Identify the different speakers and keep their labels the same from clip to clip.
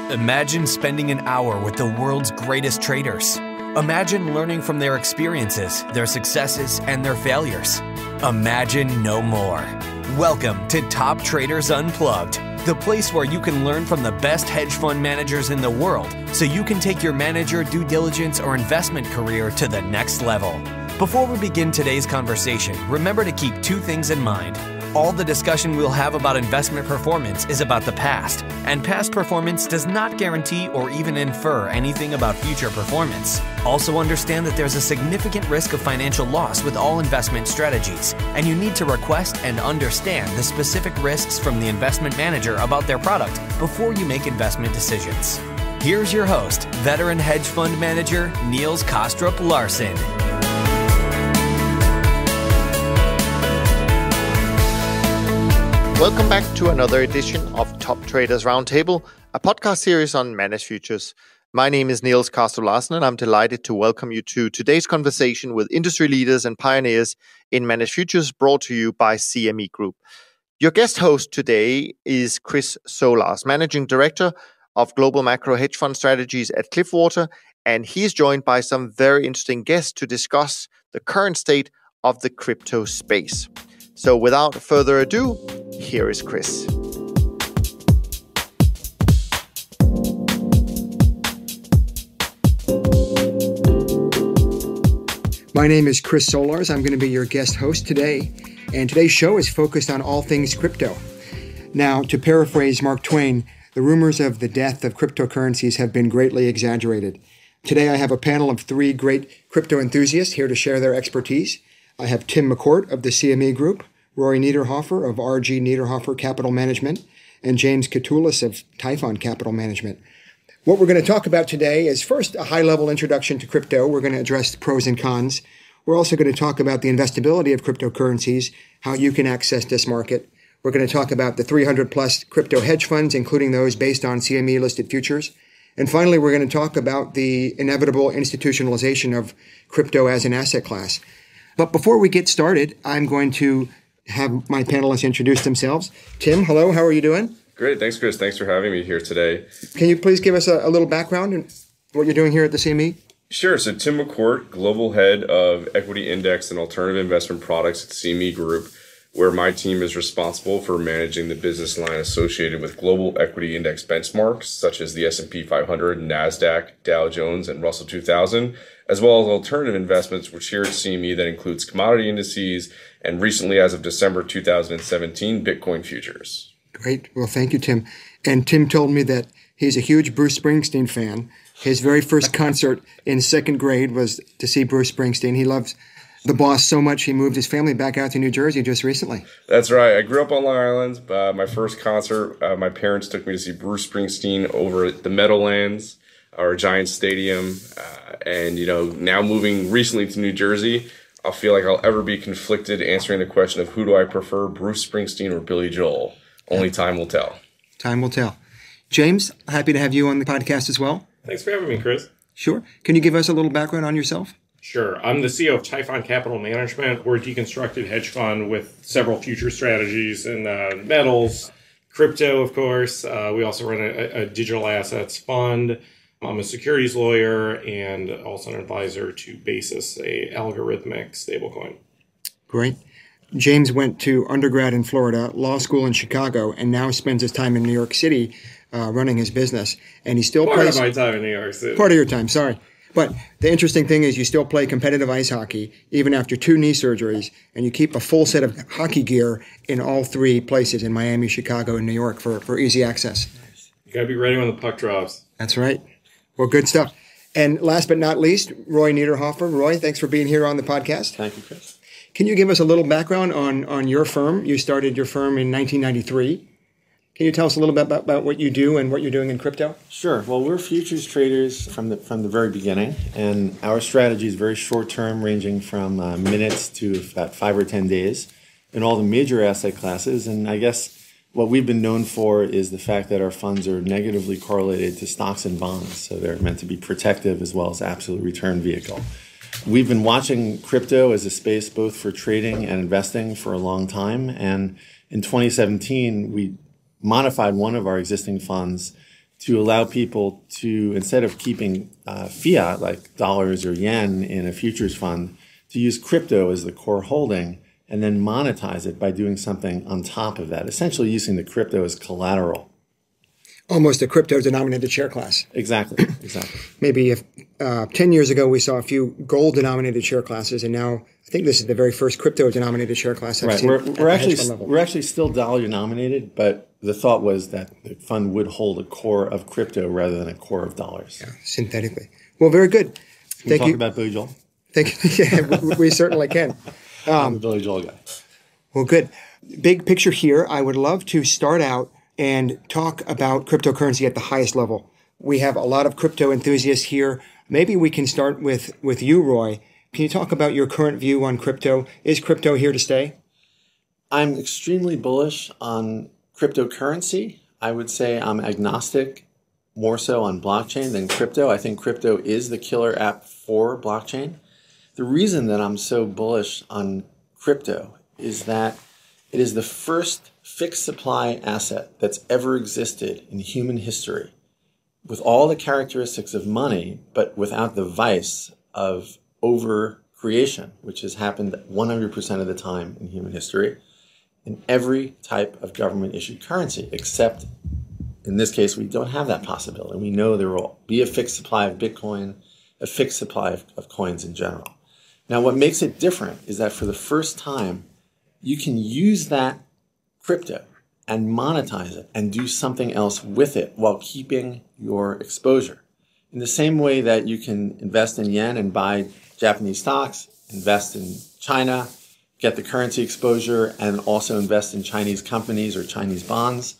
Speaker 1: Imagine spending an hour with the world's greatest traders. Imagine learning from their experiences, their successes, and their failures. Imagine no more. Welcome to Top Traders Unplugged, the place where you can learn from the best hedge fund managers in the world so you can take your manager, due diligence, or investment career to the next level. Before we begin today's conversation, remember to keep two things in mind. All the discussion we'll have about investment performance is about the past, and past performance does not guarantee or even infer anything about future performance. Also understand that there's a significant risk of financial loss with all investment strategies, and you need to request and understand the specific risks from the investment manager about their product before you make investment decisions. Here's your host, veteran hedge fund manager Niels Kaastrup Larsen.
Speaker 2: Welcome back to another edition of Top Traders Roundtable, a podcast series on managed futures. My name is Niels Kaastrup Larsen, and I'm delighted to welcome you to today's conversation with industry leaders and pioneers in managed futures, brought to you by CME Group. Your guest host today is Chris Solarz, Managing Director of Global Macro Hedge Fund Strategies at Cliffwater, and he's joined by some very interesting guests to discuss the current state of the crypto space. So without further ado, here is Chris.
Speaker 3: My name is Chris Solarz. I'm going to be your guest host today, and today's show is focused on all things crypto. Now, to paraphrase Mark Twain, the rumors of the death of cryptocurrencies have been greatly exaggerated. Today, I have a panel of three great crypto enthusiasts here to share their expertise. I have Tim McCourt of the CME Group, Roy Niederhoffer of RG Niederhoffer Capital Management, and James Koutolas of Typhon Capital Management. What we're going to talk about today is first a high-level introduction to crypto. We're going to address the pros and cons. We're also going to talk about the investability of cryptocurrencies, how you can access this market. We're going to talk about the 300-plus crypto hedge funds, including those based on CME-listed futures. And finally, we're going to talk about the inevitable institutionalization of crypto as an asset class. But before we get started, I'm going to have my panelists introduce themselves. Tim, hello. How are you doing?
Speaker 4: Great. Thanks, Chris. Thanks for having me here today.
Speaker 3: Can you please give us a little background on what you're doing here at the CME?
Speaker 4: Sure. So Tim McCourt, Global Head of Equity Index and Alternative Investment Products at CME Group, where my team is responsible for managing the business line associated with global equity index benchmarks, such as the S&P 500, NASDAQ, Dow Jones, and Russell 2000, as well as alternative investments, which here at CME that includes commodity indices, and recently, as of December 2017, Bitcoin futures.
Speaker 3: Great. Well, thank you, Tim. And Tim told me that he's a huge Bruce Springsteen fan. His very first concert in second grade was to see Bruce Springsteen. He loves the boss so much he moved his family back out to New Jersey just recently.
Speaker 4: That's right. I grew up on Long Island. My first concert, my parents took me to see Bruce Springsteen over at the Meadowlands, our Giants Stadium. And, now moving recently to New Jersey, I'll feel like I'll ever be conflicted answering the question of who do I prefer, Bruce Springsteen or Billy Joel? Only time will tell.
Speaker 3: Time will tell. James, happy to have you on the podcast as well.
Speaker 5: Thanks for having me, Chris.
Speaker 3: Sure. Can you give us a little background on yourself?
Speaker 5: Sure. I'm the CEO of Typhon Capital Management. We're a deconstructed hedge fund with several future strategies in metals, crypto, of course. We also run a digital assets fund. I'm a securities lawyer and also an advisor to Basis, a algorithmic stablecoin.
Speaker 3: Great. James went to undergrad in Florida, law school in Chicago, and now spends his time in New York City running his business. And he still plays...
Speaker 5: Part of my time in New York City.
Speaker 3: Part of your time, sorry. But the interesting thing is you still play competitive ice hockey, even after 2 knee surgeries, and you keep a full set of hockey gear in all 3 places, in Miami, Chicago, and New York, for easy access.
Speaker 5: You got to be ready when the puck drops.
Speaker 3: That's right. Well, good stuff. And last but not least, Roy Niederhoffer. Roy, thanks for being here on the podcast.
Speaker 6: Thank you, Chris.
Speaker 3: Can you give us a little background on your firm? You started your firm in 1993. Can you tell us a little bit about what you do and what you're doing in crypto?
Speaker 6: Sure. Well, we're futures traders from the very beginning, and our strategy is very short term, ranging from minutes to about 5 or 10 days in all the major asset classes. And I guess what we've been known for is the fact that our funds are negatively correlated to stocks and bonds, so they're meant to be protective as well as absolute return vehicle. We've been watching crypto as a space both for trading and investing for a long time, and in 2017 we modified one of our existing funds to allow people to, instead of keeping fiat like dollars or yen in a futures fund, to use crypto as the core holding and then monetize it by doing something on top of that, essentially using the crypto as collateral.
Speaker 3: Almost a crypto-denominated share class.
Speaker 6: Exactly.
Speaker 3: Maybe if 10 years ago we saw a few gold-denominated share classes, and now I think this is the very first crypto-denominated share class I've seen.
Speaker 6: We're actually still dollar-denominated, but the thought was that the fund would hold a core of crypto rather than a core of dollars.
Speaker 3: Yeah, synthetically. Well, very good.
Speaker 6: Can we talk about Billy Joel?
Speaker 3: Thank you. Yeah, we certainly can.
Speaker 6: I'm the Billy Joel guy.
Speaker 3: Well, good. Big picture here. I would love to start out and talk about cryptocurrency at the highest level. We have a lot of crypto enthusiasts here. Maybe we can start with you, Roy. Can you talk about your current view on crypto? Is crypto here to stay?
Speaker 6: I'm extremely bullish on cryptocurrency. I would say I'm agnostic, more so on blockchain than crypto. I think crypto is the killer app for blockchain. The reason that I'm so bullish on crypto is that it is the first fixed supply asset that's ever existed in human history, with all the characteristics of money, but without the vice of over creation, which has happened 100% of the time in human history, in every type of government issued currency, except in this case, we don't have that possibility. We know there will be a fixed supply of Bitcoin, a fixed supply of coins in general. Now, what makes it different is that for the first time, you can use that crypto and monetize it and do something else with it while keeping your exposure. In the same way that you can invest in yen and buy Japanese stocks, invest in China, get the currency exposure, and also invest in Chinese companies or Chinese bonds,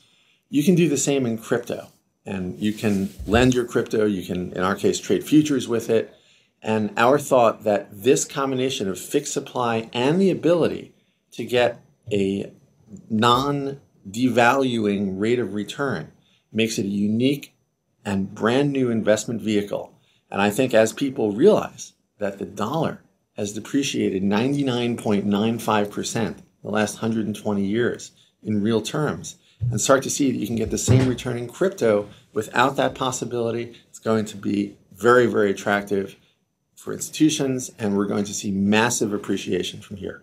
Speaker 6: you can do the same in crypto. And you can lend your crypto, you can, in our case, trade futures with it. And our thought that this combination of fixed supply and the ability to get a non-devaluing rate of return makes it a unique and brand new investment vehicle. And I think as people realize that the dollar has depreciated 99.95% the last 120 years in real terms, and start to see that you can get the same return in crypto without that possibility, it's going to be very, very attractive for institutions, and we're going to see massive appreciation from here.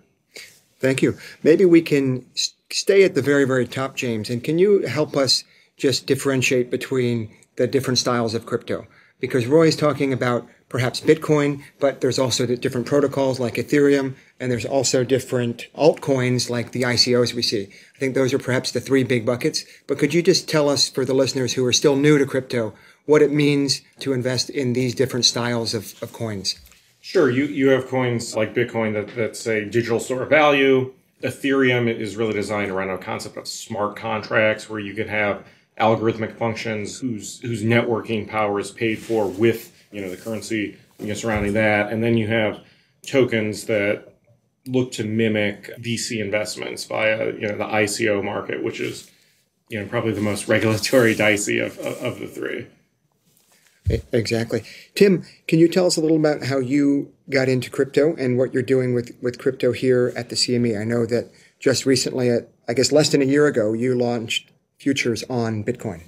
Speaker 3: Thank you. Maybe we can stay at the very, very top, James, and can you help us just differentiate between the different styles of crypto? Because Roy is talking about perhaps Bitcoin, but there's also the different protocols like Ethereum, and there's also different altcoins like the ICOs we see. I think those are perhaps the three big buckets. But could you just tell us, for the listeners who are still new to crypto, what it means to invest in these different styles of coins?
Speaker 5: Sure. You have coins like Bitcoin that's a digital store of value. Ethereum is really designed around a concept of smart contracts where you can have algorithmic functions whose networking power is paid for with the currency surrounding that. And then you have tokens that look to mimic VC investments via the ICO market, which is probably the most regulatory dicey of the three.
Speaker 3: Exactly. Tim, can you tell us a little about how you got into crypto and what you're doing with crypto here at the CME? I know that just recently, less than a year ago, you launched futures on Bitcoin.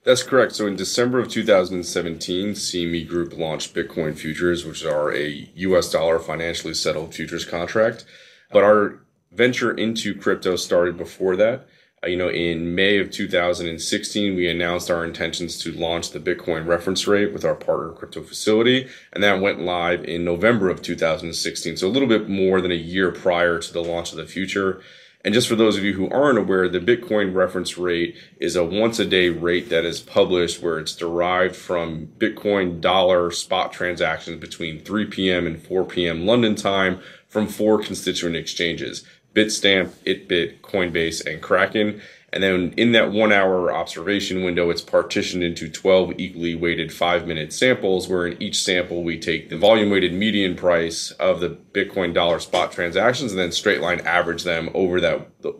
Speaker 4: That's correct. So in December of 2017, CME Group launched Bitcoin Futures, which are a US dollar financially settled futures contract. But our venture into crypto started before that. In May of 2016, we announced our intentions to launch the Bitcoin reference rate with our partner Crypto Facility, and that went live in November of 2016. So a little bit more than a year prior to the launch of the future. And just for those of you who aren't aware, the Bitcoin reference rate is a once-a-day rate that is published where it's derived from Bitcoin dollar spot transactions between 3 p.m. and 4 p.m. London time from 4 constituent exchanges: Bitstamp, Itbit, Coinbase, and Kraken. And then in that 1 hour observation window, it's partitioned into 12 equally weighted 5-minute samples, where in each sample we take the volume weighted median price of the Bitcoin dollar spot transactions and then straight line average them over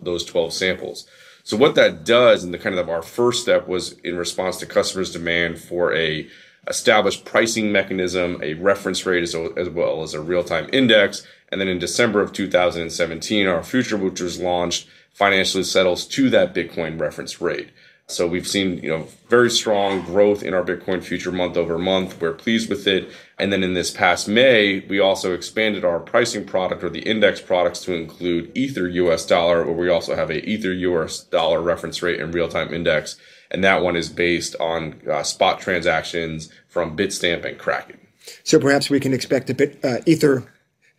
Speaker 4: those 12 samples. So what that does, and the kind of our first step was in response to customers' demand for a established pricing mechanism, a reference rate, as well as a real-time index. And then in December of 2017, our future, which was launched, financially settles to that Bitcoin reference rate. So we've seen, very strong growth in our Bitcoin future month over month. We're pleased with it. And then in this past May, we also expanded our pricing product or the index products to include Ether US dollar, where we also have a Ether US dollar reference rate and real-time index. And that one is based on spot transactions from Bitstamp and Kraken.
Speaker 3: So perhaps we can expect a bit Ether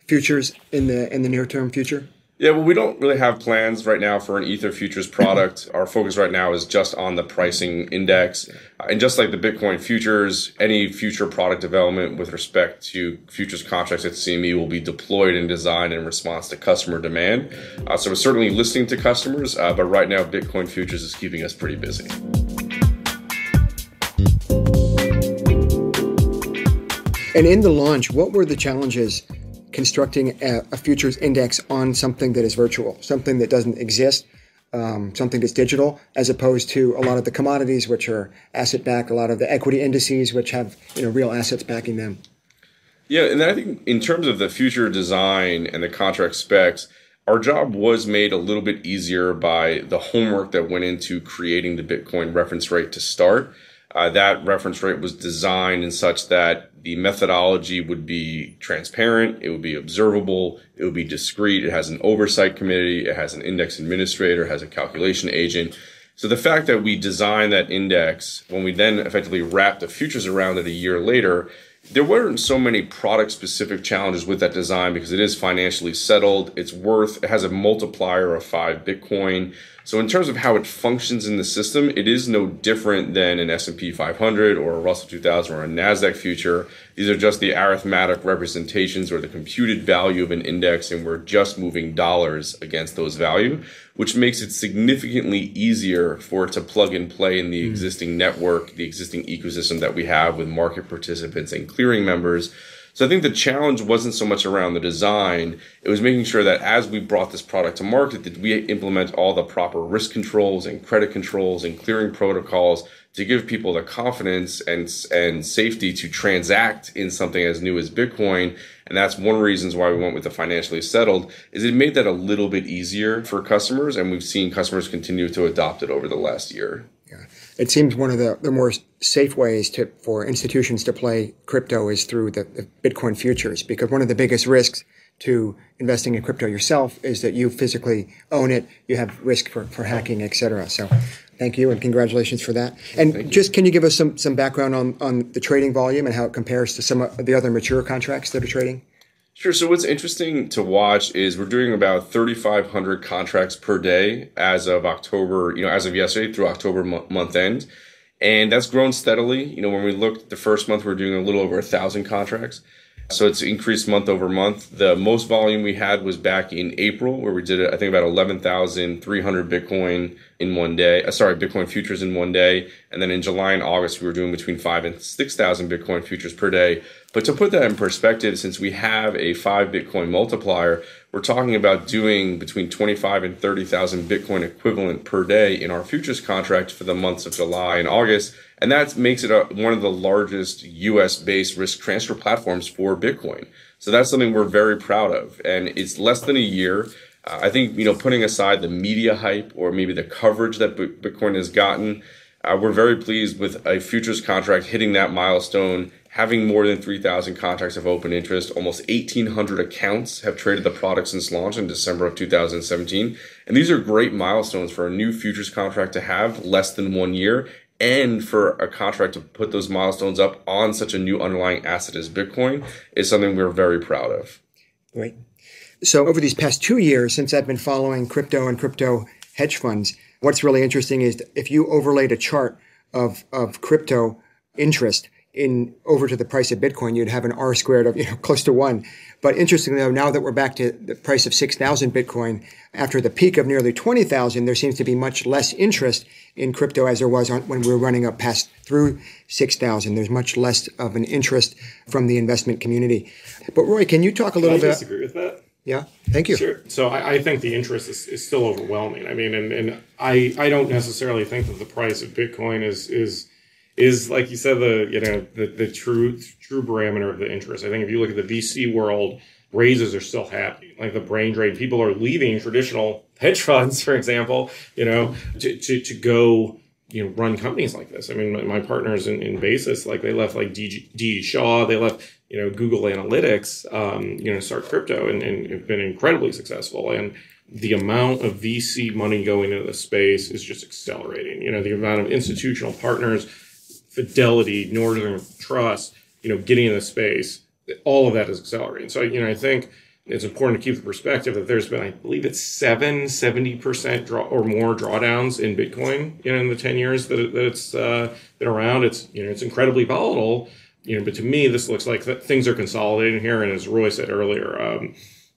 Speaker 3: futures in the near-term future?
Speaker 4: Yeah, well, we don't really have plans right now for an Ether futures product. Our focus right now is just on the pricing index. And just like the Bitcoin futures, any future product development with respect to futures contracts at CME will be deployed and designed in response to customer demand. So we're certainly listening to customers, but right now Bitcoin futures is keeping us pretty busy.
Speaker 3: And in the launch, what were the challenges constructing a futures index on something that is virtual, something that doesn't exist, something that's digital, as opposed to a lot of the commodities, which are asset-backed, a lot of the equity indices, which have real assets backing them?
Speaker 4: Yeah, and I think in terms of the future design and the contract specs, our job was made a little bit easier by the homework that went into creating the Bitcoin reference rate to start. That reference rate was designed in such that the methodology would be transparent, it would be observable, it would be discrete, it has an oversight committee, it has an index administrator, it has a calculation agent. So the fact that we designed that index, when we then effectively wrapped the futures around it a year later, there weren't so many product-specific challenges with that design because it is financially settled. It has a multiplier of 5 Bitcoin. So in terms of how it functions in the system, it is no different than an S&P 500 or a Russell 2000 or a NASDAQ future. These are just the arithmetic representations or the computed value of an index, and we're just moving dollars against those value, which makes it significantly easier for it to plug and play in the existing network, the existing ecosystem that we have with market participants and clearing members. So I think the challenge wasn't so much around the design. It was making sure that as we brought this product to market, that we implement all the proper risk controls and credit controls and clearing protocols to give people the confidence and safety to transact in something as new as Bitcoin. And that's one of the reasons why we went with the financially settled, is it made that a little bit easier for customers. And we've seen customers continue to adopt it over the last year.
Speaker 3: Yeah. It seems one of the more safe ways for institutions to play crypto is through the Bitcoin futures, because one of the biggest risks to investing in crypto yourself is that you physically own it, you have risk for hacking, et cetera. So thank you and congratulations for that. And just can you give us some background on the trading volume and how it compares to some of the other mature contracts that are trading?
Speaker 4: Sure. So what's interesting to watch is we're doing about 3,500 contracts per day as of October, as of yesterday through October month end. And that's grown steadily. When we looked at the first month, we were doing a little over 1,000 contracts. So it's increased month over month. The most volume we had was back in April, where we did, I think, about 11,300 Bitcoin in one day. Bitcoin futures in one day. And then in July and August, we were doing between 5,000 and 6,000 Bitcoin futures per day. But to put that in perspective, since we have a 5 Bitcoin multiplier, we're talking about doing between 25 and 30,000 Bitcoin equivalent per day in our futures contract for the months of July and August. And that makes it one of the largest US-based risk transfer platforms for Bitcoin. So that's something we're very proud of. And it's less than a year. I think, putting aside the media hype or maybe the coverage that Bitcoin has gotten, we're very pleased with a futures contract hitting that milestone, having more than 3,000 contracts of open interest. Almost 1,800 accounts have traded the product since launch in December of 2017. And these are great milestones for a new futures contract to have less than 1 year, and for a contract to put those milestones up on such a new underlying asset as Bitcoin is something we're very proud of.
Speaker 3: Great. So over these past 2 years, since I've been following crypto and crypto hedge funds, what's really interesting is if you overlaid a chart of crypto interest over to the price of Bitcoin, you'd have an R squared of close to 1. But interestingly, though, now that we're back to the price of 6,000 Bitcoin, after the peak of nearly 20,000, there seems to be much less interest in crypto as there was when we were running up past through 6,000. There's much less of an interest from the investment community. But Roy, can you talk a little bit?
Speaker 5: I disagree with that.
Speaker 3: Yeah, thank you.
Speaker 5: Sure. So I think the interest is still overwhelming. I mean, and I don't necessarily think that the price of Bitcoin is like you said, the true barometer of the interest. I think if you look at the VC world, raises are still happening. Like the brain drain, people are leaving traditional hedge funds, for example, to go run companies like this. I mean, my partners in Basis, like they left like D. Shaw, they left, Google Analytics, start crypto and have been incredibly successful. And the amount of VC money going into the space is just accelerating. The amount of institutional partners, Fidelity, Northern Trust, getting in the space, all of that is accelerating. So, I think it's important to keep the perspective that there's been, I believe it's 70% or more drawdowns in Bitcoin, in the 10 years that it's been around. It's, it's incredibly volatile, but to me, this looks like things are consolidating here. And as Roy said earlier,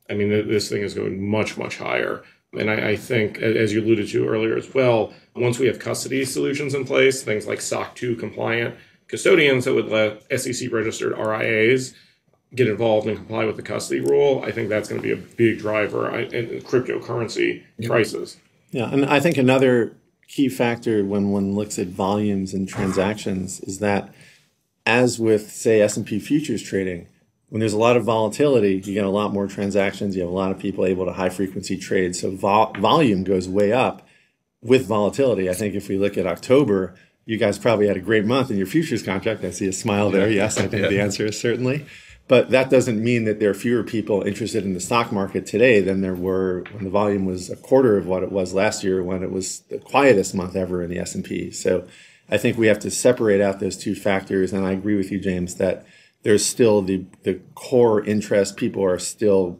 Speaker 5: this thing is going much, much higher. And I think, as you alluded to earlier as well, once we have custody solutions in place, things like SOC 2 compliant custodians that would let SEC registered RIAs get involved and comply with the custody rule, I think that's going to be a big driver in cryptocurrency prices.
Speaker 6: Yeah, and I think another key factor when one looks at volumes and transactions is that, as with, say, S&P futures trading, when there's a lot of volatility, you get a lot more transactions, you have a lot of people able to high-frequency trade, so volume goes way up with volatility. I think if we look at October, you guys probably had a great month in your futures contract. I see a smile there. Yes, I think the answer is certainly. But that doesn't mean that there are fewer people interested in the stock market today than there were when the volume was a quarter of what it was last year, when it was the quietest month ever in the S&P. So I think we have to separate out those two factors. And I agree with you, James, that there's still the core interest. People are still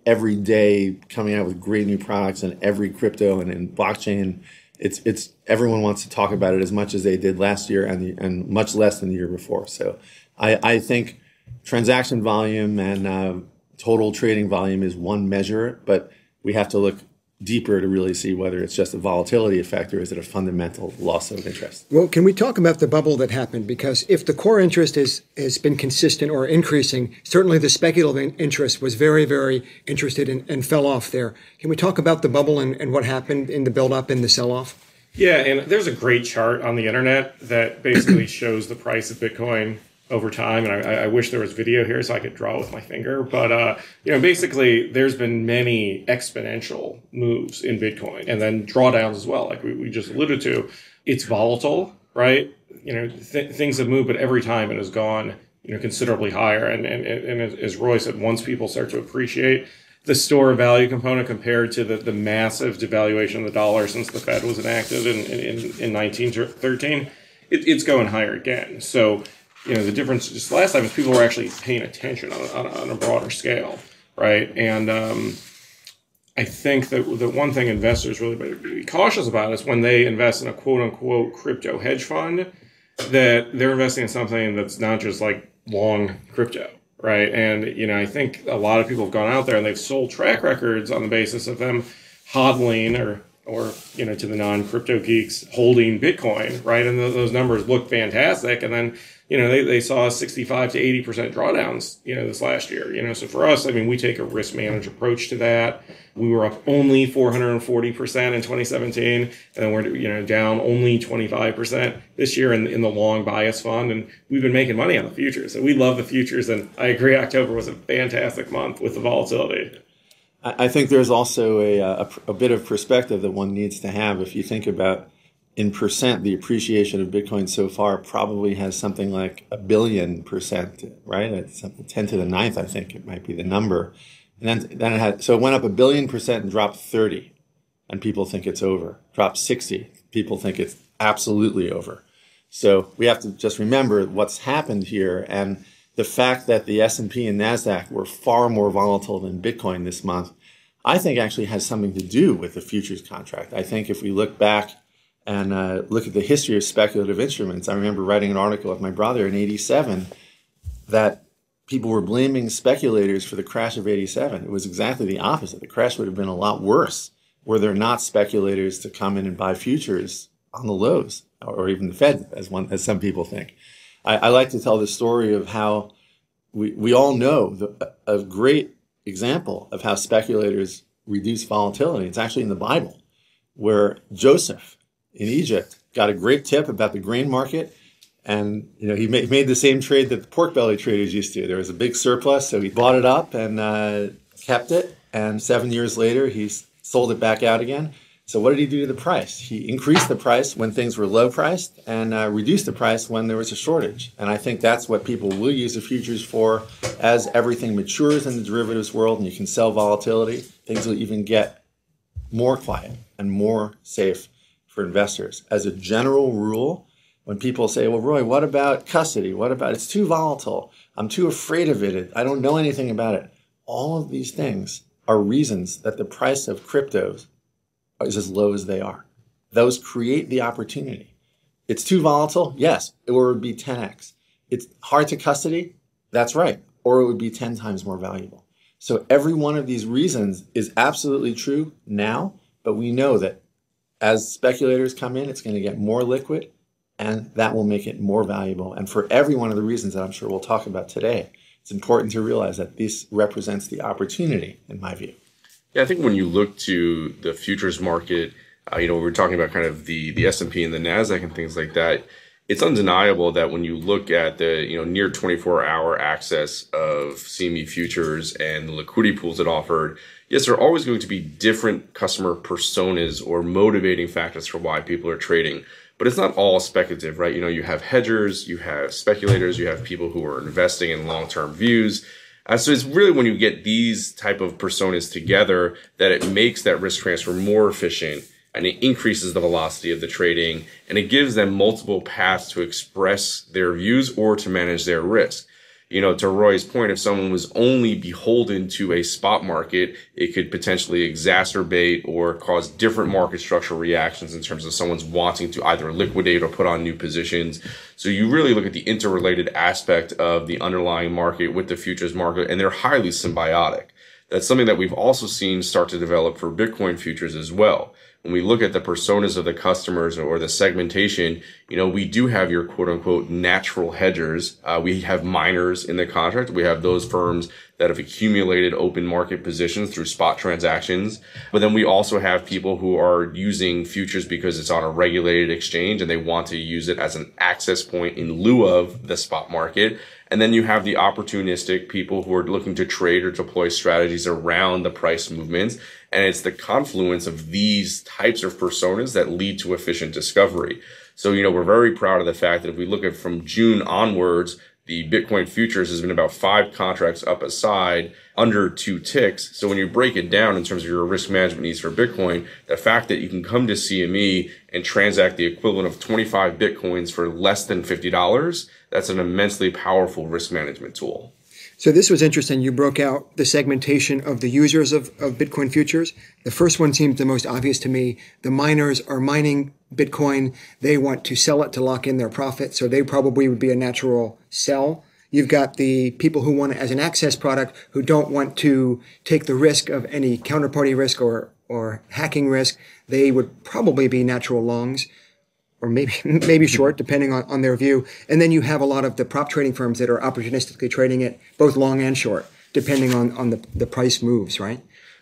Speaker 6: every day coming out with great new products in every crypto and in blockchain. It's everyone wants to talk about it as much as they did last year and much less than the year before. So I think transaction volume and total trading volume is one measure, but we have to look deeper to really see whether it's just a volatility effect or is it a fundamental loss of interest.
Speaker 3: Well, can we talk about the bubble that happened? Because if the core interest has been consistent or increasing, certainly the speculative interest was very, very interested and fell off there. Can we talk about the bubble and what happened in the build-up and the sell-off?
Speaker 5: Yeah, and there's a great chart on the internet that basically shows the price of Bitcoin over time, and I wish there was video here so I could draw with my finger. But basically, there's been many exponential moves in Bitcoin, and then drawdowns as well, like we just alluded to. It's volatile, right? Things have moved, but every time it has gone, considerably higher. And as Roy said, once people start to appreciate the store of value component compared to the massive devaluation of the dollar since the Fed was enacted in 1913, it's going higher again. So the difference just last time is people were actually paying attention on a broader scale, right? And I think that the one thing investors really better be cautious about is when they invest in a quote-unquote crypto hedge fund, that they're investing in something that's not just like long crypto, right? And, I think a lot of people have gone out there and they've sold track records on the basis of them hodling or to the non-crypto geeks holding Bitcoin, right? And those numbers look fantastic. And then, they saw 65 to 80% drawdowns, this last year, so for us, we take a risk managed approach to that. We were up only 440% in 2017, and then we're, down only 25% this year in the long bias fund. And we've been making money on the futures. So we love the futures. And I agree, October was a fantastic month with the volatility.
Speaker 6: I think there's also a bit of perspective that one needs to have. If you think about in percent, the appreciation of Bitcoin so far probably has something like 1 billion %, right? It's 10 to the 9th, I think it might be the number. And then it went up 1 billion % and dropped 30, and people think it's over. Dropped 60, people think it's absolutely over. So we have to just remember what's happened here, and the fact that the S&P and NASDAQ were far more volatile than Bitcoin this month, I think actually has something to do with the futures contract. I think if we look back and look at the history of speculative instruments, I remember writing an article with my brother in 87 that people were blaming speculators for the crash of 87. It was exactly the opposite. The crash would have been a lot worse were there not speculators to come in and buy futures on the lows, or even the Fed, as some people think. I like to tell the story of how we all know a great example of how speculators reduce volatility. It's actually in the Bible, where Joseph in Egypt got a great tip about the grain market, and he made the same trade that the pork belly traders used to. There was a big surplus, so he bought it up and kept it, and 7 years later he sold it back out again. So what did he do to the price? He increased the price when things were low priced and reduced the price when there was a shortage. And I think that's what people will use the futures for as everything matures in the derivatives world and you can sell volatility. Things will even get more quiet and more safe for investors. As a general rule, when people say, well, Roy, what about custody? What about it's too volatile? I'm too afraid of it. I don't know anything about it. All of these things are reasons that the price of cryptos is as low as they are. Those create the opportunity. It's too volatile? Yes, or it would be 10x. It's hard to custody? That's right. Or it would be 10 times more valuable. So every one of these reasons is absolutely true now, but we know that as speculators come in, it's going to get more liquid, and that will make it more valuable. And for every one of the reasons that I'm sure we'll talk about today, it's important to realize that this represents the opportunity, in my view.
Speaker 4: Yeah, I think when you look to the futures market, we're talking about kind of the S&P and the NASDAQ and things like that. It's undeniable that when you look at the near 24-hour access of CME Futures and the liquidity pools it offered, yes, there are always going to be different customer personas or motivating factors for why people are trading. But it's not all speculative, right? You have hedgers, you have speculators, you have people who are investing in long-term views. So it's really when you get these type of personas together that it makes that risk transfer more efficient, and it increases the velocity of the trading, and it gives them multiple paths to express their views or to manage their risk. To Roy's point, if someone was only beholden to a spot market, it could potentially exacerbate or cause different market structural reactions in terms of someone's wanting to either liquidate or put on new positions. So you really look at the interrelated aspect of the underlying market with the futures market, and they're highly symbiotic. That's something that we've also seen start to develop for Bitcoin futures as well. When we look at the personas of the customers or the segmentation, we do have your quote unquote natural hedgers. We have miners in the contract. We have those firms that have accumulated open market positions through spot transactions. But then we also have people who are using futures because it's on a regulated exchange and they want to use it as an access point in lieu of the spot market. And then you have the opportunistic people who are looking to trade or deploy strategies around the price movements. And it's the confluence of these types of personas that lead to efficient discovery. So, we're very proud of the fact that if we look at from June onwards, the Bitcoin futures has been about 5 contracts up a side, under 2 ticks. So when you break it down in terms of your risk management needs for Bitcoin, the fact that you can come to CME and transact the equivalent of 25 Bitcoins for less than $50, that's an immensely powerful risk management tool.
Speaker 3: So this was interesting. You broke out the segmentation of the users of Bitcoin futures. The first one seemed the most obvious to me. The miners are mining Bitcoin. They want to sell it to lock in their profit. So they probably would be a natural sell. You've got the people who want it as an access product who don't want to take the risk of any counterparty risk or hacking risk. They would probably be natural longs, or maybe short, depending on their view. And then you have a lot of the prop trading firms that are opportunistically trading it, both long and short, depending on the price moves, right?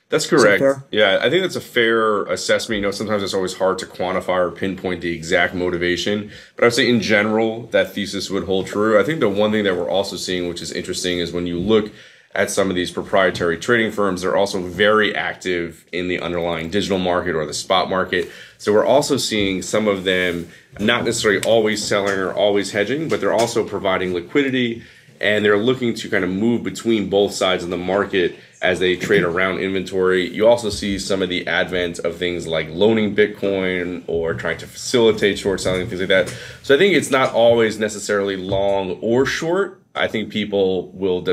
Speaker 4: That's correct. Yeah, I think that's a fair assessment. Sometimes it's always hard to quantify or pinpoint the exact motivation. But I would say in general, that thesis would hold true. I think the one thing that we're also seeing, which is interesting, is when you look at some of these proprietary trading firms, they're also very active in the underlying digital market or the spot market. So we're also seeing some of them not necessarily always selling or always hedging, but they're also providing liquidity, and they're looking to kind of move between both sides of the market as they trade around inventory. You also see some of the advent of things like loaning Bitcoin or trying to facilitate short selling, things like that. So I think it's not always necessarily long or short. I think people will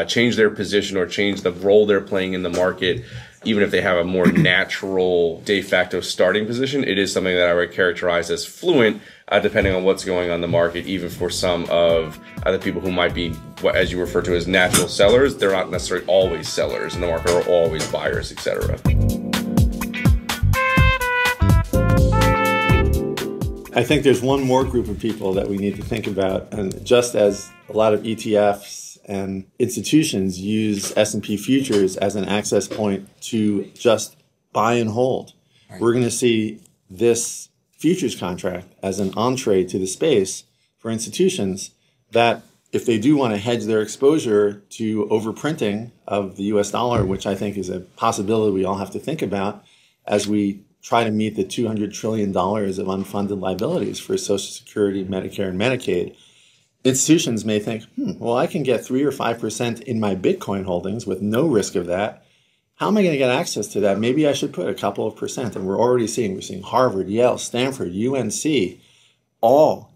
Speaker 4: change their position or change the role they're playing in the market, even if they have a more natural de facto starting position. It is something that I would characterize as fluent, depending on what's going on in the market, even for some of the people who might be, as you refer to as natural sellers. They're not necessarily always sellers in the market or always buyers, etc.
Speaker 6: I think there's one more group of people that we need to think about. And just as a lot of ETFs and institutions use S&P futures as an access point to just buy and hold, we're going to see this futures contract as an entree to the space for institutions that, if they do want to hedge their exposure to overprinting of the US dollar, which I think is a possibility we all have to think about as we try to meet the $200 trillion of unfunded liabilities for Social Security, Medicare, and Medicaid, institutions may think, well, I can get 3 or 5% in my Bitcoin holdings with no risk of that. How am I going to get access to that? Maybe I should put a couple of percent. And we're seeing Harvard, Yale, Stanford, UNC, all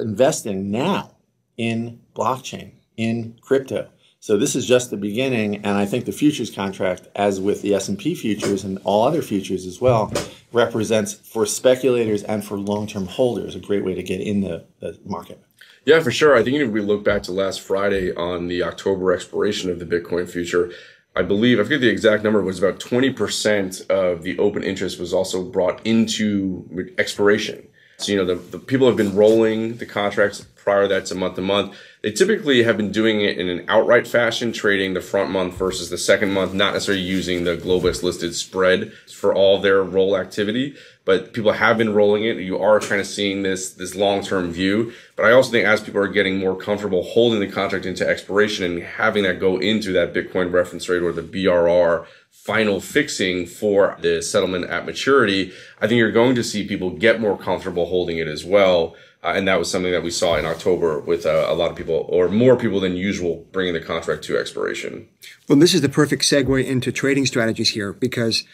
Speaker 6: investing now in blockchain, in crypto. So this is just the beginning, and I think the futures contract, as with the S&P futures and all other futures as well, represents for speculators and for long-term holders a great way to get in the market.
Speaker 4: Yeah, for sure. I think if we look back to last Friday on the October expiration of the Bitcoin future, I believe, I forget the exact number, was about 20% of the open interest was also brought into expiration. So, the people have been rolling the contracts prior to that to month. They typically have been doing it in an outright fashion, trading the front month versus the second month, not necessarily using the Globus listed spread for all their roll activity. But people have been rolling it. You are kind of seeing this long-term view. But I also think as people are getting more comfortable holding the contract into expiration and having that go into that Bitcoin reference rate or the BRR final fixing for the settlement at maturity, I think you're going to see people get more comfortable holding it as well. And that was something that we saw in October with a lot of people, or more people than usual, bringing the contract to expiration.
Speaker 3: Well, this is the perfect segue into trading strategies here because,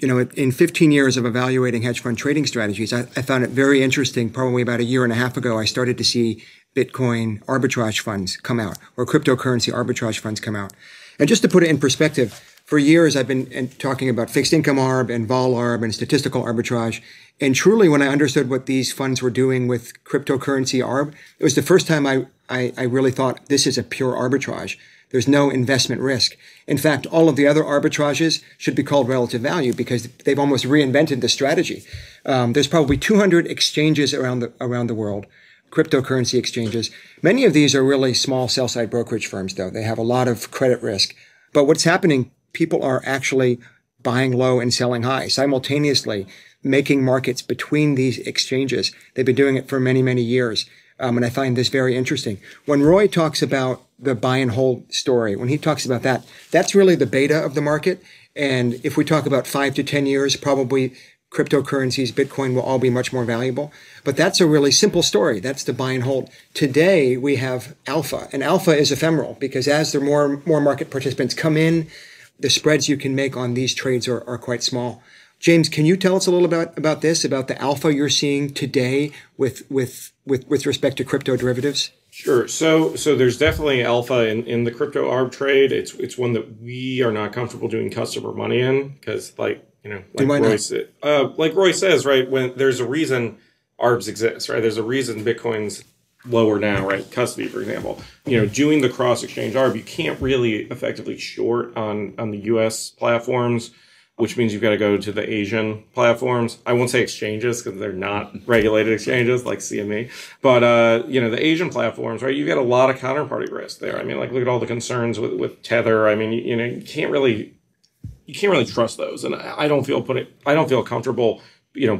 Speaker 3: in 15 years of evaluating hedge fund trading strategies, I found it very interesting. Probably about a year and a half ago, I started to see Bitcoin arbitrage funds come out or cryptocurrency arbitrage funds come out. And just to put it in perspective, for years, I've been talking about fixed income arb and vol arb and statistical arbitrage. And truly, when I understood what these funds were doing with cryptocurrency arb, it was the first time I really thought this is a pure arbitrage. There's no investment risk. In fact, all of the other arbitrages should be called relative value because they've almost reinvented the strategy. There's probably 200 exchanges around the world, cryptocurrency exchanges. Many of these are really small sell-side brokerage firms, though. They have a lot of credit risk. But what's happening, people are actually buying low and selling high, simultaneously making markets between these exchanges. They've been doing it for many, many years. And I find this very interesting. When Roy talks about the buy and hold story, when he talks about that, that's really the beta of the market. And if we talk about 5 to 10 years, probably cryptocurrencies, Bitcoin will all be much more valuable. But that's a really simple story. That's the buy and hold. Today, we have alpha. And alpha is ephemeral because as there more market participants come in, the spreads you can make on these trades are quite small. James, can you tell us a little about this, about the alpha you're seeing today with respect to crypto derivatives?
Speaker 5: Sure. So there's definitely alpha in the crypto arb trade. It's one that we are not comfortable doing customer money in because, like Roy says, right, when there's a reason arbs exist, right? There's a reason Bitcoin's lower now, right? Custody, for example. Doing the cross exchange arb, you can't really effectively short on the US platforms, which means you've got to go to the Asian platforms. I won't say exchanges because they're not regulated exchanges like CME. But, the Asian platforms, right, you've got a lot of counterparty risk there. I mean, like, look at all the concerns with Tether. I mean, you can't really trust those. And I don't feel comfortable,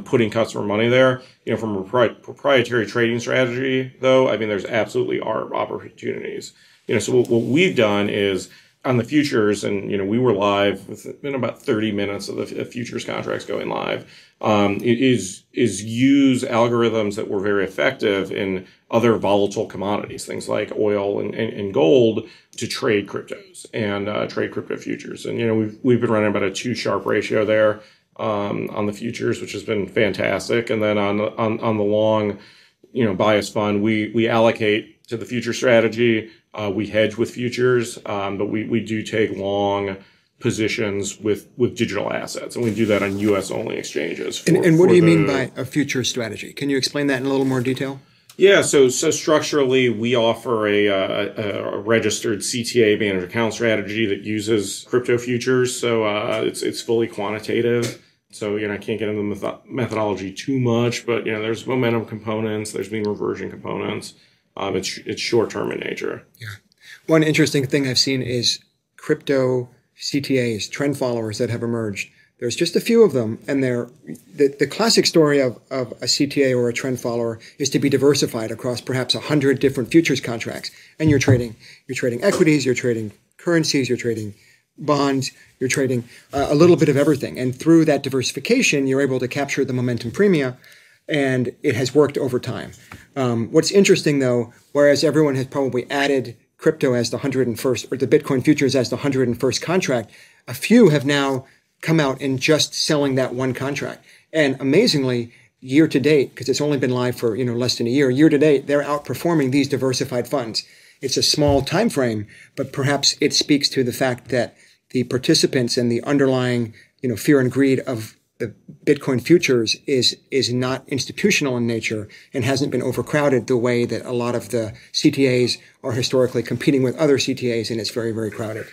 Speaker 5: putting customer money there. From a proprietary trading strategy, though, I mean, there's absolutely are opportunities. So what we've done is, on the futures, and we were live within about 30 minutes of the futures contracts going live, is use algorithms that were very effective in other volatile commodities, things like oil and gold, to trade cryptos and trade crypto futures. And we've been running about a 2-sharp ratio there on the futures, which has been fantastic. And then on the long, bias fund, we allocate to the future strategy. We hedge with futures, but we do take long positions with digital assets, and we do that on U.S. only exchanges.
Speaker 3: And what do you mean by a future strategy? Can you explain that in a little more detail?
Speaker 5: Yeah, so structurally, we offer a registered CTA managed account strategy that uses crypto futures. So it's fully quantitative. So I can't get into the methodology too much, but there's momentum components, there's mean reversion components. It's short-term in nature.
Speaker 3: Yeah. One interesting thing I've seen is crypto CTAs, trend followers that have emerged. There's just a few of them, and they're the classic story of a CTA or a trend follower is to be diversified across perhaps 100 different futures contracts. And you're trading equities, you're trading currencies, you're trading bonds, you're trading a little bit of everything. And through that diversification, you're able to capture the momentum premia, and it has worked over time. What's interesting, though, whereas everyone has probably added crypto as the 101st, or the Bitcoin futures as the 101st contract, a few have now come out and just selling that one contract. And amazingly, year to date, because it's only been live for less than a year to date, they're outperforming these diversified funds. It's a small time frame, but perhaps it speaks to the fact that the participants and the underlying fear and greed of the Bitcoin futures is not institutional in nature and hasn't been overcrowded the way that a lot of the CTAs are historically competing with other CTAs, and it's very, very crowded.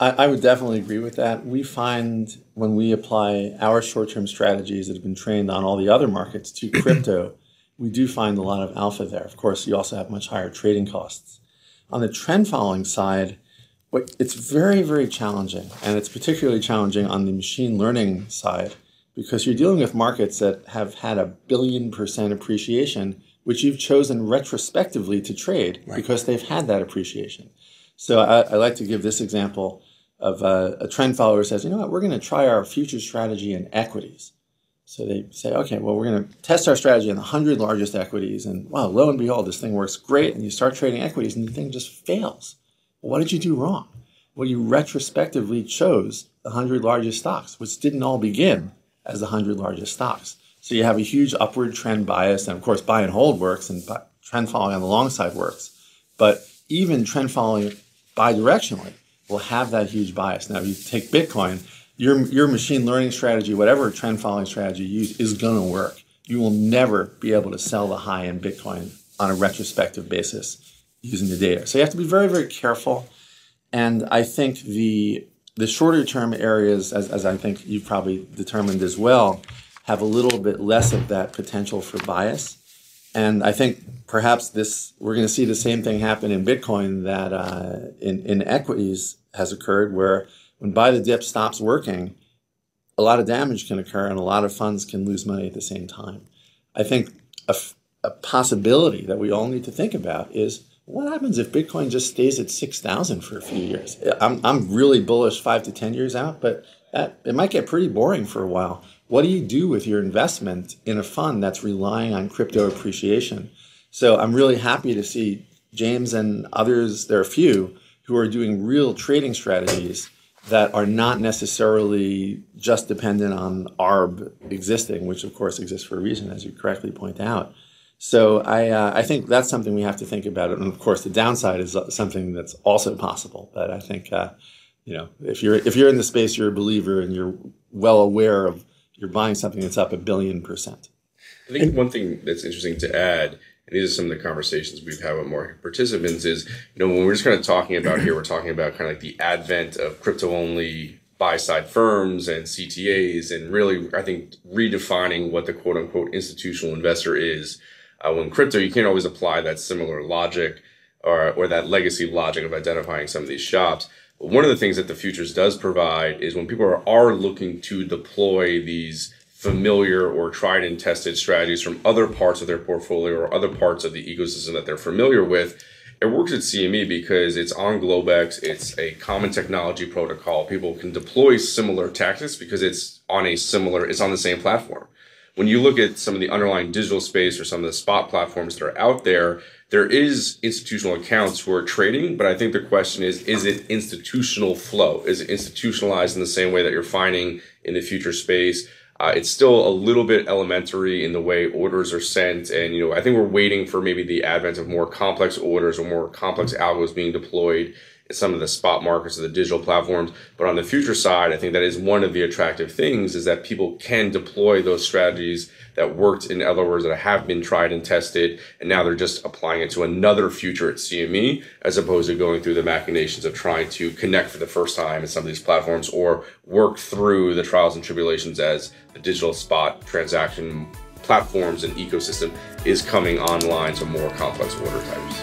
Speaker 6: I would definitely agree with that. We find when we apply our short-term strategies that have been trained on all the other markets to crypto, we do find a lot of alpha there. Of course, you also have much higher trading costs. On the trend following side, it's very, very challenging, and it's particularly challenging on the machine learning side because you're dealing with markets that have had 1 billion% appreciation, which you've chosen retrospectively to trade because they've had that appreciation. So I like to give this example of a trend follower says, you know what, we're going to try our future strategy in equities. So they say, okay, well, we're going to test our strategy in the 100 largest equities. And wow, lo and behold, this thing works great. And you start trading equities and the thing just fails. Well, what did you do wrong? Well, you retrospectively chose the 100 largest stocks, which didn't all begin as the 100 largest stocks. So you have a huge upward trend bias. And of course, buy and hold works and trend following on the long side works. But even trend following bidirectionally will have that huge bias. Now, if you take Bitcoin, your machine learning strategy, whatever trend following strategy you use, is going to work. You will never be able to sell the high in Bitcoin on a retrospective basis using the data. So you have to be very, very careful. And I think the shorter term areas, as I think you've probably determined as well, have a little bit less of that potential for bias. And I think perhaps we're going to see the same thing happen in Bitcoin that in equities has occurred, where when buy the dip stops working, a lot of damage can occur and a lot of funds can lose money at the same time. I think a possibility that we all need to think about is what happens if Bitcoin just stays at 6,000 for a few years? I'm really bullish 5 to 10 years out, but it might get pretty boring for a while. What do you do with your investment in a fund that's relying on crypto appreciation? So I'm really happy to see James and others, there are a few, who are doing real trading strategies that are not necessarily just dependent on ARB existing, which of course exists for a reason, as you correctly point out. So I think that's something we have to think about. And of course, the downside is something that's also possible. But I think, if you're in the space, you're a believer and you're well aware of you're buying something that's up 1 billion%.
Speaker 4: I think one thing that's interesting to add, and these are some of the conversations we've had with market participants, is, when we're just kind of talking about here, we're talking about kind of like the advent of crypto-only buy-side firms and CTAs, and really, I think, redefining what the quote-unquote institutional investor is. When crypto, you can't always apply that similar logic or that legacy logic of identifying some of these shops. But one of the things that the futures does provide is when people are looking to deploy these familiar or tried and tested strategies from other parts of their portfolio or other parts of the ecosystem that they're familiar with, it works at CME because it's on Globex. It's a common technology protocol. People can deploy similar tactics because it's on the same platform. When you look at some of the underlying digital space or some of the spot platforms that are out there, there is institutional accounts who are trading, but I think the question is it institutional flow? Is it institutionalized in the same way that you're finding in the future space? It's still a little bit elementary in the way orders are sent. And, I think we're waiting for maybe the advent of more complex orders or more complex algos being deployed in some of the spot markets or the digital platforms. But on the future side, I think that is one of the attractive things, is that people can deploy those strategies that worked in other words that have been tried and tested, and now they're just applying it to another future at CME, as opposed to going through the machinations of trying to connect for the first time in some of these platforms or work through the trials and tribulations as the digital spot transaction platforms and ecosystem is coming online to more complex order types.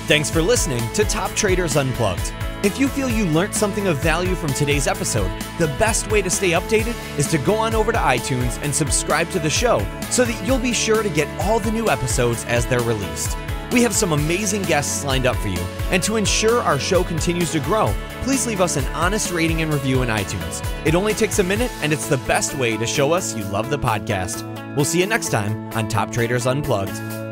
Speaker 1: Thanks for listening to Top Traders Unplugged. If you feel you learned something of value from today's episode, the best way to stay updated is to go on over to iTunes and subscribe to the show so that you'll be sure to get all the new episodes as they're released. We have some amazing guests lined up for you, and to ensure our show continues to grow, please leave us an honest rating and review in iTunes. It only takes a minute, and it's the best way to show us you love the podcast. We'll see you next time on Top Traders Unplugged.